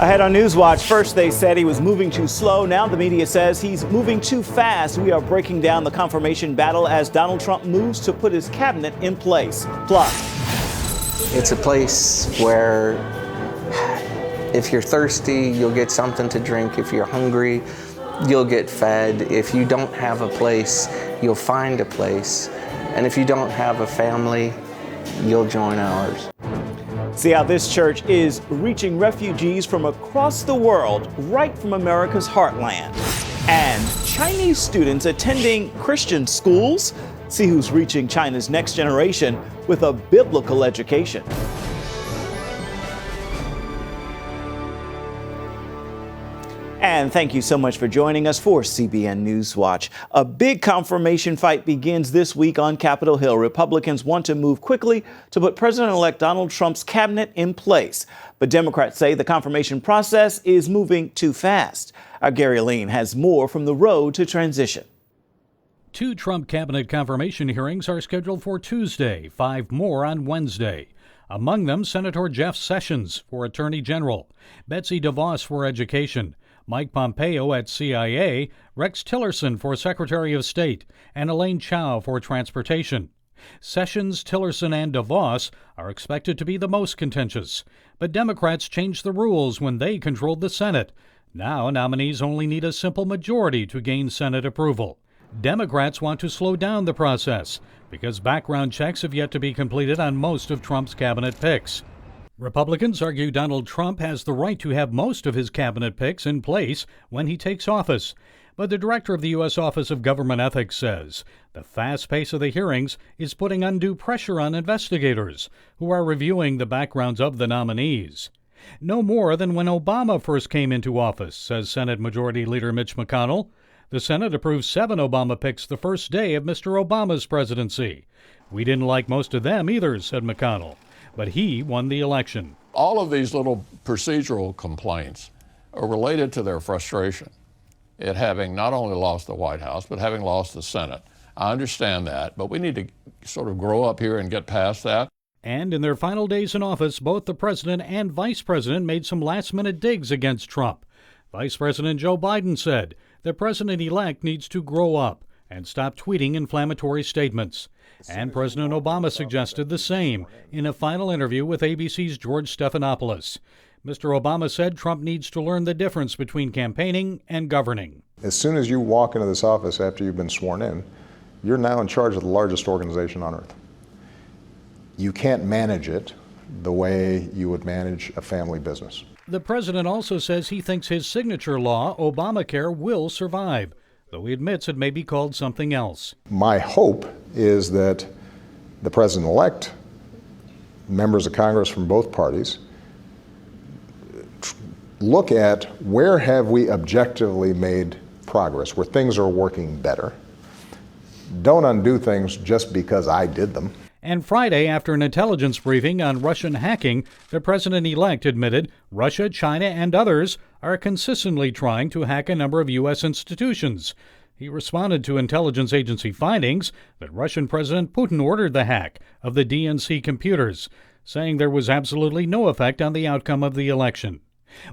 Ahead on Newswatch, first they said he was moving too slow. Now the media says he's moving too fast. We are breaking down the confirmation battle as Donald Trump moves to put his cabinet in place. Plus, it's a place where if you're thirsty, you'll get something to drink. If you're hungry, you'll get fed. If you don't have a place, you'll find a place. And if you don't have a family, you'll join ours. See how this church is reaching refugees from across the world, right from America's heartland. And Chinese students attending Christian schools. See who's reaching China's next generation with a biblical education. And thank you so much for joining us for CBN Newswatch. A big confirmation fight begins this week on Capitol Hill. Republicans want to move quickly to put President-elect Donald Trump's cabinet in place. But Democrats say the confirmation process is moving too fast. Our Gary Lean has more from the road to transition. 2 Trump cabinet confirmation hearings are scheduled for Tuesday, 5 more on Wednesday. Among them, Senator Jeff Sessions for Attorney General, Betsy DeVos for Education, Mike Pompeo at CIA, Rex Tillerson for Secretary of State, and Elaine Chao for Transportation. Sessions, Tillerson, and DeVos are expected to be the most contentious, but Democrats changed the rules when they controlled the Senate. Now nominees only need a simple majority to gain Senate approval. Democrats want to slow down the process because background checks have yet to be completed on most of Trump's cabinet picks. Republicans argue Donald Trump has the right to have most of his cabinet picks in place when he takes office. But the director of the U.S. Office of Government Ethics says the fast pace of the hearings is putting undue pressure on investigators who are reviewing the backgrounds of the nominees. No more than when Obama first came into office, says Senate Majority Leader Mitch McConnell. The Senate approved 7 Obama picks the first day of Mr. Obama's presidency. We didn't like most of them either, said McConnell. But he won the election. All of these little procedural complaints are related to their frustration at having not only lost the White House, but having lost the Senate. I understand that, but we need to sort of grow up here and get past that. And in their final days in office, both the president and vice president made some last-minute digs against Trump. Vice President Joe Biden said the president-elect needs to grow up and stop tweeting inflammatory statements. And President Obama suggested the same in a final interview with ABC's George Stephanopoulos. Mr. Obama said Trump needs to learn the difference between campaigning and governing. As soon as you walk into this office after you've been sworn in, you're now in charge of the largest organization on earth. You can't manage it the way you would manage a family business. The president also says he thinks his signature law, Obamacare, will survive, though he admits it may be called something else. My hope is that the president-elect, members of Congress from both parties, look at where have we objectively made progress, where things are working better. Don't undo things just because I did them. And Friday, after an intelligence briefing on Russian hacking, the president-elect admitted Russia, China, and others are consistently trying to hack a number of U.S. institutions. He responded to intelligence agency findings that Russian President Putin ordered the hack of the DNC computers, saying there was absolutely no effect on the outcome of the election.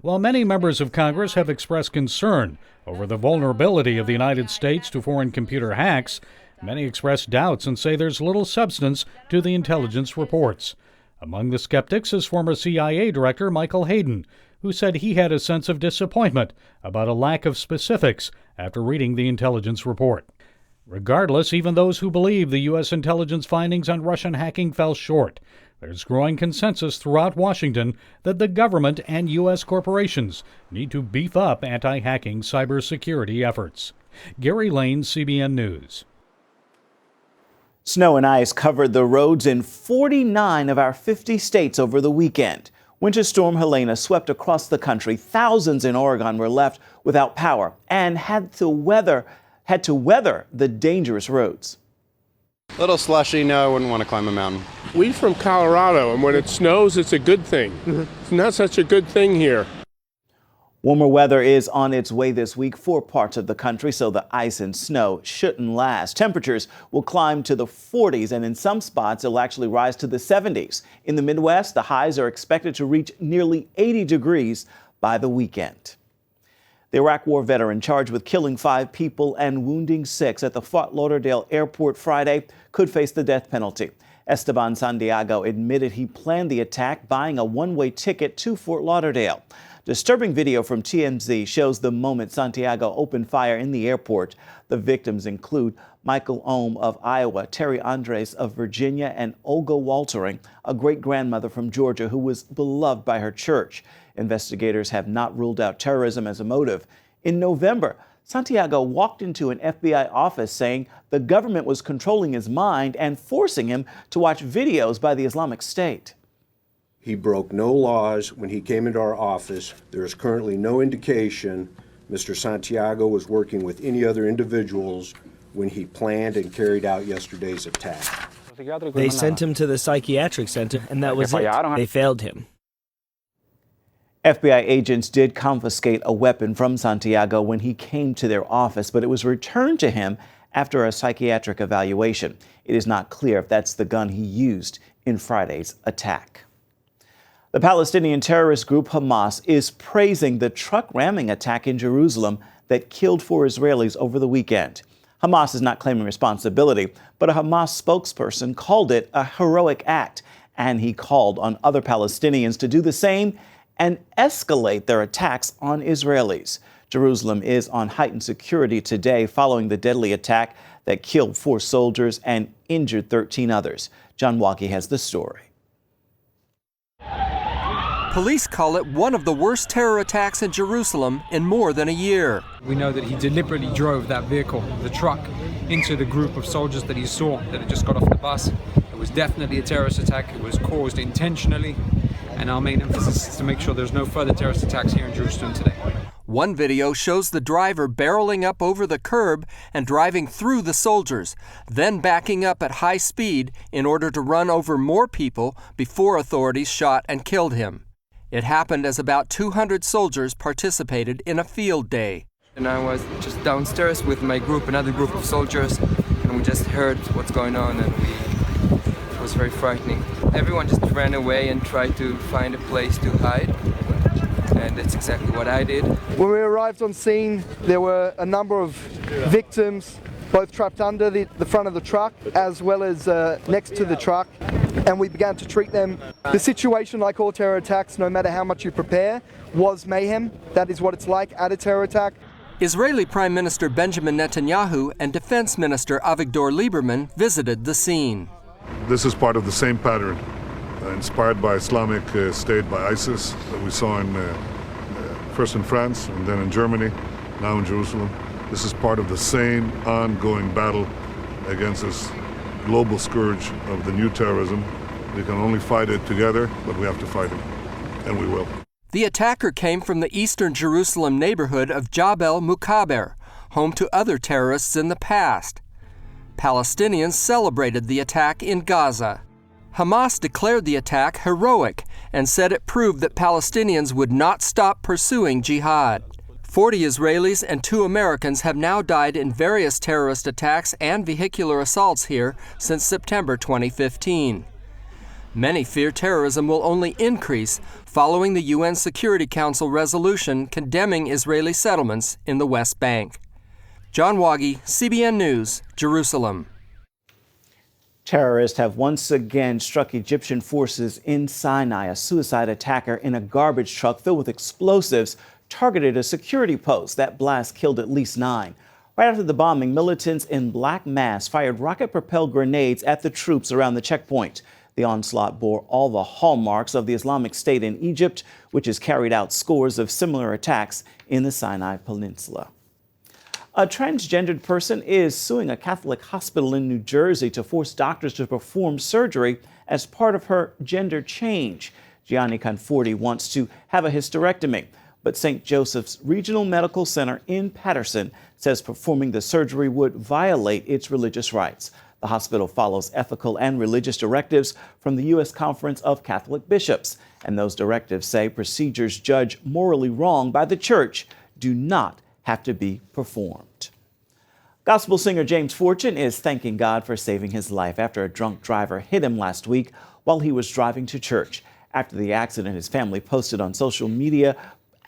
While many members of Congress have expressed concern over the vulnerability of the United States to foreign computer hacks, many express doubts and say there's little substance to the intelligence reports. Among the skeptics is former CIA Director Michael Hayden, who said he had a sense of disappointment about a lack of specifics after reading the intelligence report. Regardless, even those who believe the U.S. intelligence findings on Russian hacking fell short. There's growing consensus throughout Washington that the government and U.S. corporations need to beef up anti-hacking cybersecurity efforts. Gary Lane, CBN News. Snow and ice covered the roads in 49 of our 50 states over the weekend. Winter Storm Helene swept across the country. Thousands in Oregon were left without power and had to weather the dangerous roads. Little slushy, no, I wouldn't want to climb a mountain. We from Colorado, and when it snows, it's a good thing. It's not such a good thing here. Warmer weather is on its way this week for parts of the country, so the ice and snow shouldn't last. Temperatures will climb to the 40s, and in some spots, it'll actually rise to the 70s. In the Midwest, the highs are expected to reach nearly 80 degrees. by the weekend. The Iraq War veteran charged with killing 5 people and wounding 6 at the Fort Lauderdale airport Friday could face the death penalty. Esteban Santiago admitted he planned the attack, buying a one-way ticket to Fort Lauderdale. Disturbing video from TMZ shows the moment Santiago opened fire in the airport. The victims include Michael Ohm of Iowa, Terry Andres of Virginia, and Olga Waltering, a great-grandmother from Georgia who was beloved by her church. Investigators have not ruled out terrorism as a motive. In November, Santiago walked into an FBI office saying the government was controlling his mind and forcing him to watch videos by the Islamic State. He broke no laws when he came into our office. There is currently no indication Mr. Santiago was working with any other individuals when he planned and carried out yesterday's attack. They sent him to the psychiatric center, and that was it. They failed him. FBI agents did confiscate a weapon from Santiago when he came to their office, but it was returned to him after a psychiatric evaluation. It is not clear if that's the gun he used in Friday's attack. The Palestinian terrorist group Hamas is praising the truck ramming attack in Jerusalem that killed 4 Israelis over the weekend. Hamas is not claiming responsibility, but a Hamas spokesperson called it a heroic act, and he called on other Palestinians to do the same and escalate their attacks on Israelis. Jerusalem is on heightened security today following the deadly attack that killed 4 soldiers and injured 13 others. John Walkie has the story. Police call it one of the worst terror attacks in Jerusalem in more than a year. We know that he deliberately drove that vehicle, the truck, into the group of soldiers that he saw that had just got off the bus. It was definitely a terrorist attack. It was caused intentionally, and our main emphasis is to make sure there's no further terrorist attacks here in Jerusalem today. One video shows the driver barreling up over the curb and driving through the soldiers, then backing up at high speed in order to run over more people before authorities shot and killed him. It happened as about 200 soldiers participated in a field day. And I was just downstairs with my group, another group of soldiers, and we just heard what's going on, and it was very frightening. Everyone just ran away and tried to find a place to hide, and that's exactly what I did. When we arrived on scene, there were a number of victims, both trapped under the front of the truck as well as next to the truck, and we began to treat them. The situation, like all terror attacks, no matter how much you prepare, was mayhem. That is what it's like at a terror attack. Israeli Prime Minister Benjamin Netanyahu and Defense Minister Avigdor Lieberman visited the scene. This is part of the same pattern, inspired by Islamic State, by ISIS, that we saw first in France and then in Germany, now in Jerusalem. This is part of the same ongoing battle against this global scourge of the new terrorism. We can only fight it together, but we have to fight it, and we will. The attacker came from the eastern Jerusalem neighborhood of Jabal Mukaber, home to other terrorists in the past. Palestinians celebrated the attack in Gaza. Hamas declared the attack heroic and said it proved that Palestinians would not stop pursuing jihad. 40 Israelis and 2 Americans have now died in various terrorist attacks and vehicular assaults here since September 2015. Many fear terrorism will only increase following the UN Security Council resolution condemning Israeli settlements in the West Bank. John Waggy, CBN News, Jerusalem. Terrorists have once again struck Egyptian forces in Sinai. A suicide attacker in a garbage truck filled with explosives targeted a security post. That blast killed at least 9. Right after the bombing, militants in black masks fired rocket-propelled grenades at the troops around the checkpoint. The onslaught bore all the hallmarks of the Islamic State in Egypt, which has carried out scores of similar attacks in the Sinai Peninsula. A transgendered person is suing a Catholic hospital in New Jersey to force doctors to perform surgery as part of her gender change. Gianni Conforti wants to have a hysterectomy, but St. Joseph's Regional Medical Center in Patterson says performing the surgery would violate its religious rights. The hospital follows ethical and religious directives from the U.S. Conference of Catholic Bishops, and those directives say procedures judged morally wrong by the church do not have to be performed. Gospel singer James Fortune is thanking God for saving his life after a drunk driver hit him last week while he was driving to church. After the accident, his family posted on social media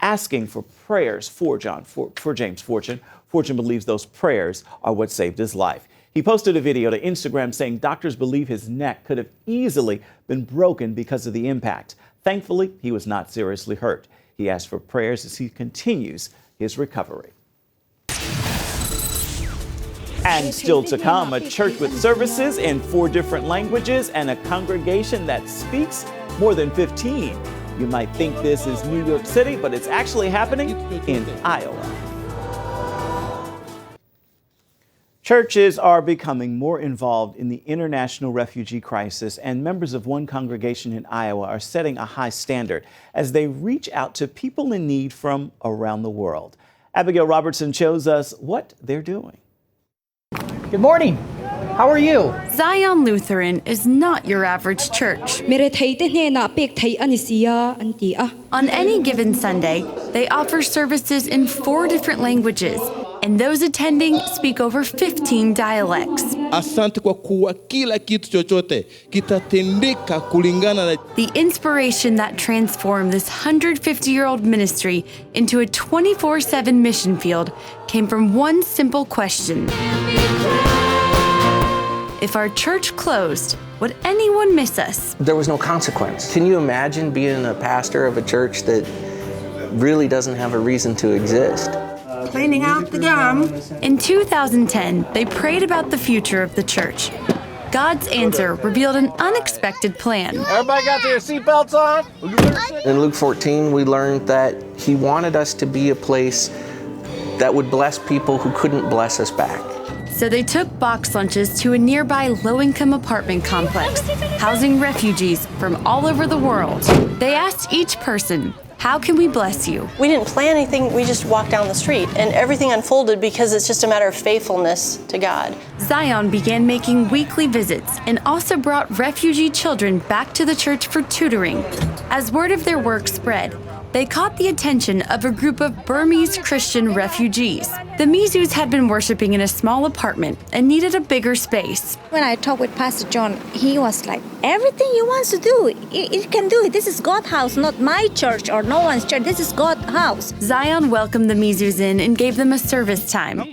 asking for prayers for James Fortune. Fortune believes those prayers are what saved his life. He posted a video to Instagram saying doctors believe his neck could have easily been broken because of the impact. Thankfully, he was not seriously hurt. He asked for prayers as he continues his recovery. And still to come, a church with services in 4 different languages and a congregation that speaks more than 15. You might think this is New York City, but it's actually happening in Iowa. Churches are becoming more involved in the international refugee crisis, and members of one congregation in Iowa are setting a high standard as they reach out to people in need from around the world. Abigail Robertson shows us what they're doing. Good morning. How are you? Zion Lutheran is not your average church. On any given Sunday, they offer services in 4 different languages, and those attending speak over 15 dialects. The inspiration that transformed this 150-year-old ministry into a 24/7 mission field came from one simple question. If our church closed, would anyone miss us? There was no consequence. Can you imagine being a pastor of a church that really doesn't have a reason to exist? Cleaning out the gum. In 2010, they prayed about the future of the church. God's answer revealed an unexpected plan. Everybody got their seatbelts on? In Luke 14, we learned that he wanted us to be a place that would bless people who couldn't bless us back. So they took box lunches to a nearby low-income apartment complex, housing refugees from all over the world. They asked each person, "How can we bless you?" We didn't plan anything, we just walked down the street, and everything unfolded because it's just a matter of faithfulness to God. Zion began making weekly visits and also brought refugee children back to the church for tutoring. As word of their work spread, they caught the attention of a group of Burmese Christian refugees. The Mizus had been worshiping in a small apartment and needed a bigger space. When I talked with Pastor John, he was like, everything you want to do, you can do it. This is God's house, not my church or no one's church. This is God's house. Zion welcomed the Mizus in and gave them a service time.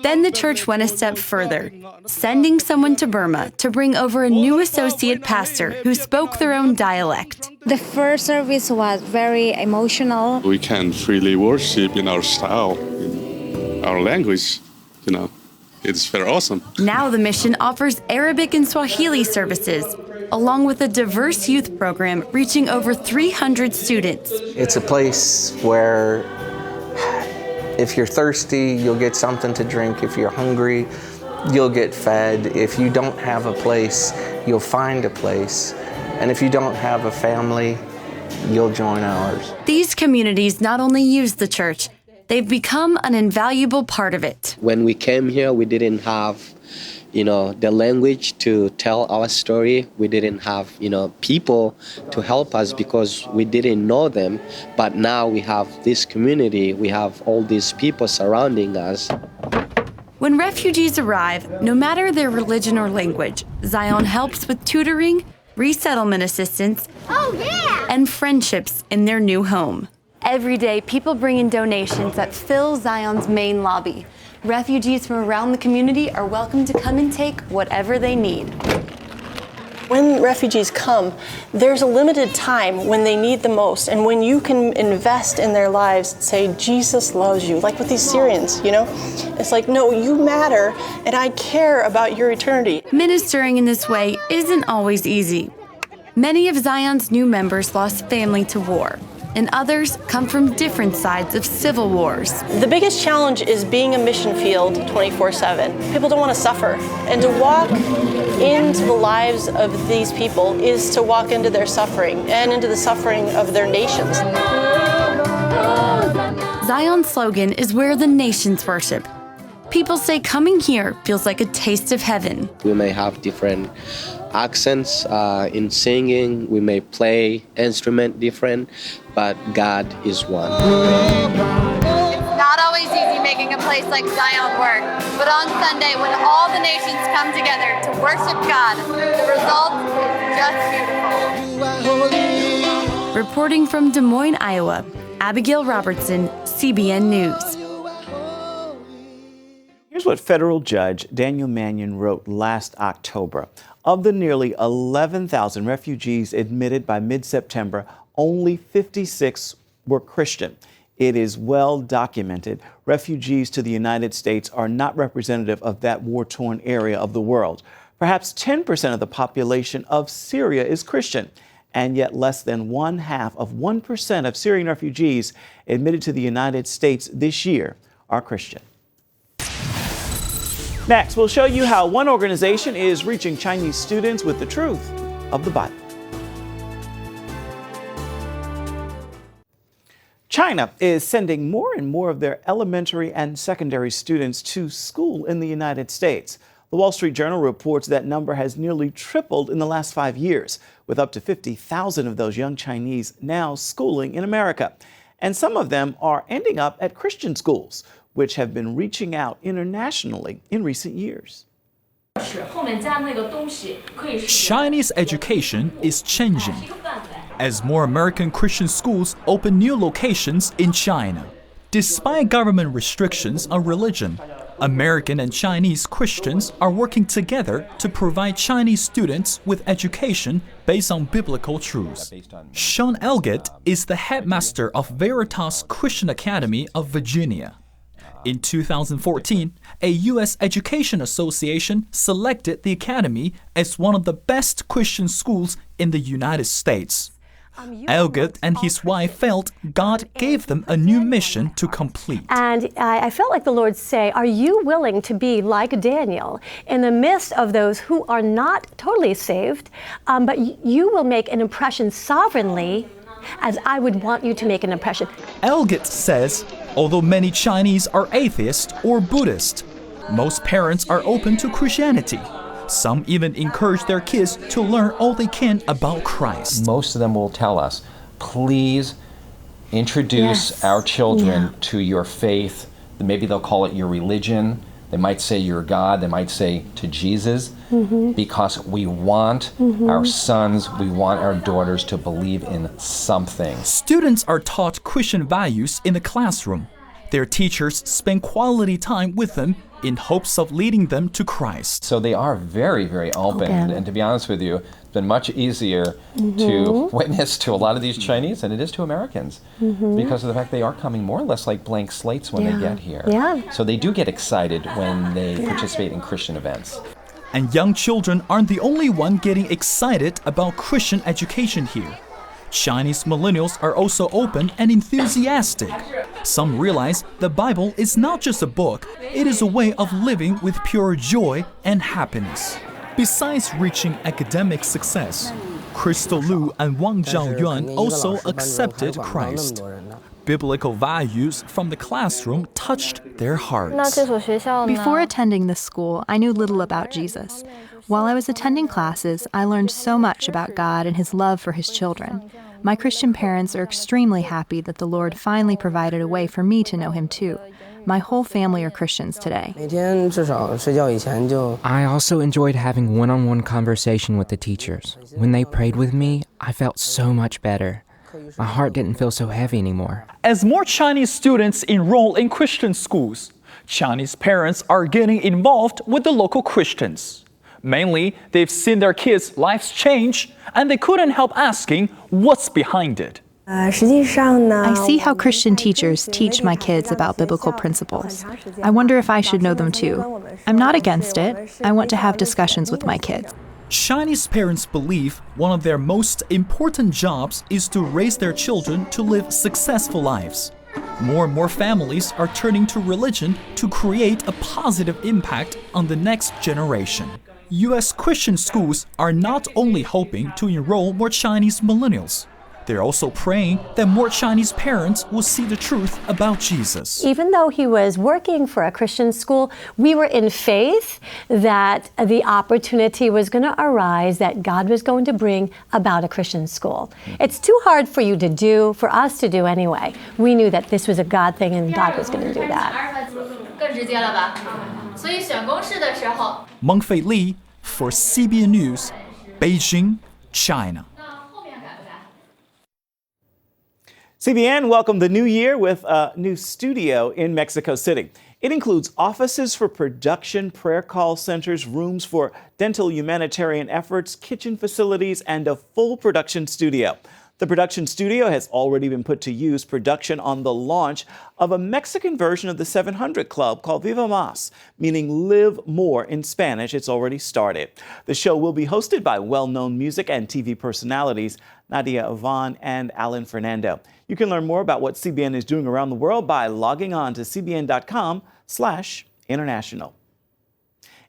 Then the church went a step further, sending someone to Burma to bring over a new associate pastor who spoke their own dialect. The first service was very emotional. We can freely worship in our style, in our language, It's very awesome. Now the mission offers Arabic and Swahili services, along with a diverse youth program reaching over 300 students. It's a place where if you're thirsty, you'll get something to drink. If you're hungry, you'll get fed. If you don't have a place, you'll find a place. And if you don't have a family, you'll join ours. These communities not only use the church, they've become an invaluable part of it. When we came here, we didn't have, the language to tell our story. We didn't have, people to help us because we didn't know them. But now we have this community. We have all these people surrounding us. When refugees arrive, no matter their religion or language, Zion helps with tutoring, resettlement assistance, and friendships in their new home. Every day, people bring in donations that fill Zion's main lobby. Refugees from around the community are welcome to come and take whatever they need. When refugees come, there's a limited time when they need the most, and when you can invest in their lives, say, Jesus loves you, like with these Syrians, It's like, no, you matter, and I care about your eternity. Ministering in this way isn't always easy. Many of Zion's new members lost family to war, and others come from different sides of civil wars. The biggest challenge is being a mission field 24/7. People don't want to suffer, and to walk into the lives of these people is to walk into their suffering and into the suffering of their nations. Zion's slogan is where the nations worship. People say coming here feels like a taste of heaven. We may have different accents in singing, we may play instrument different, but God is one. It's not always easy making a place like Zion work, but on Sunday when all the nations come together to worship God, the result is just beautiful. Reporting from Des Moines, Iowa, Abigail Robertson, CBN News. Here's what federal judge Daniel Mannion wrote last October. Of the nearly 11,000 refugees admitted by mid-September, only 56 were Christian. It is well documented. Refugees to the United States are not representative of that war-torn area of the world. Perhaps 10% of the population of Syria is Christian, and yet less than 0.5% of Syrian refugees admitted to the United States this year are Christian. Next, we'll show you how one organization is reaching Chinese students with the truth of the Bible. China is sending more and more of their elementary and secondary students to school in the United States. The Wall Street Journal reports that number has nearly tripled in the last 5 years, with up to 50,000 of those young Chinese now schooling in America. And some of them are ending up at Christian schools, which have been reaching out internationally in recent years. Chinese education is changing as more American Christian schools open new locations in China. Despite government restrictions on religion, American and Chinese Christians are working together to provide Chinese students with education based on biblical truths. Sean Elgett is the headmaster of Veritas Christian Academy of Virginia. In 2014, a U.S. Education Association selected the academy as one of the best Christian schools in the United States. Elgett and his wife felt God gave them a new mission to complete. And I felt like the Lord say, are you willing to be like Daniel in the midst of those who are not totally saved, but you will make an impression sovereignly as I would want you to make an impression. Elgett says, although many Chinese are atheist or Buddhist, most parents are open to Christianity. Some even encourage their kids to learn all they can about Christ. Most of them will tell us, please introduce our children to your faith. Maybe they'll call it your religion. They might say your God. They might say to Jesus, because we want our sons, we want our daughters to believe in something. Students are taught Christian values in the classroom. Their teachers spend quality time with them in hopes of leading them to Christ. So they are very, very open. And to be honest with you, it's been much easier to witness to a lot of these Chinese than it is to Americans because of the fact they are coming more or less like blank slates when they get here. So they do get excited when they participate in Christian events. And young children aren't the only one getting excited about Christian education here. Chinese millennials are also open and enthusiastic. Some realize the Bible is not just a book, it is a way of living with pure joy and happiness. Besides reaching academic success, Crystal Lu and Wang Zhaoyuan also accepted Christ. Biblical values from the classroom touched their hearts. Before attending this school, I knew little about Jesus. While I was attending classes, I learned so much about God and His love for His children. My Christian parents are extremely happy that the Lord finally provided a way for me to know Him too. My whole family are Christians today. I also enjoyed having one-on-one conversation with the teachers. When they prayed with me, I felt so much better. My heart didn't feel so heavy anymore. As more Chinese students enroll in Christian schools, Chinese parents are getting involved with the local Christians. Mainly, they've seen their kids' lives change, and they couldn't help asking what's behind it. I see how Christian teachers teach my kids about biblical principles. I wonder if I should know them too. I'm not against it. I want to have discussions with my kids. Chinese parents believe one of their most important jobs is to raise their children to live successful lives. More and more families are turning to religion to create a positive impact on the next generation. U.S. Christian schools are not only hoping to enroll more Chinese millennials, they're also praying that more Chinese parents will see the truth about Jesus. Even though he was working for a Christian school, we were in faith that the opportunity was going to arise, that God was going to bring about a Christian school. It's too hard for you to do, for us to do anyway. We knew that this was a God thing and God was going to do that. Mengfei Li for CBN News, Beijing, China. CBN welcomed the new year with a new studio in Mexico City. It includes offices for production, prayer call centers, rooms for dental humanitarian efforts, kitchen facilities, and a full production studio. The production studio has already been put to use production on the launch of a Mexican version of the 700 Club called Viva Más, meaning live more in Spanish. It's already started. The show will be hosted by well-known music and TV personalities Nadia Ovan and Alan Fernando. You can learn more about what CBN is doing around the world by logging on to cbn.com/international.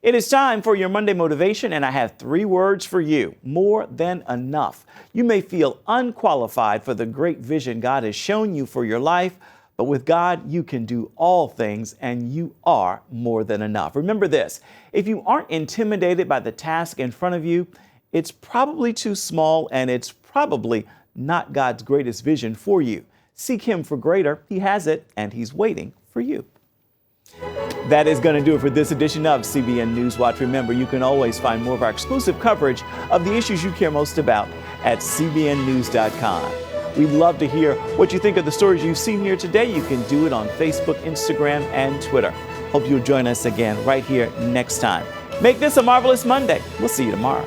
It is time for your Monday motivation, and I have 3 words for you: more than enough. You may feel unqualified for the great vision God has shown you for your life, but with God, you can do all things, and you are more than enough. Remember this: if you aren't intimidated by the task in front of you, it's probably too small, and it's probably not God's greatest vision for you. Seek Him for greater. He has it, and He's waiting for you. That is going to do it for this edition of CBN Newswatch. Remember, you can always find more of our exclusive coverage of the issues you care most about at cbnnews.com. We'd love to hear what you think of the stories you've seen here today. You can do it on Facebook, Instagram, and Twitter. Hope you'll join us again right here next time. Make this a marvelous Monday. We'll see you tomorrow.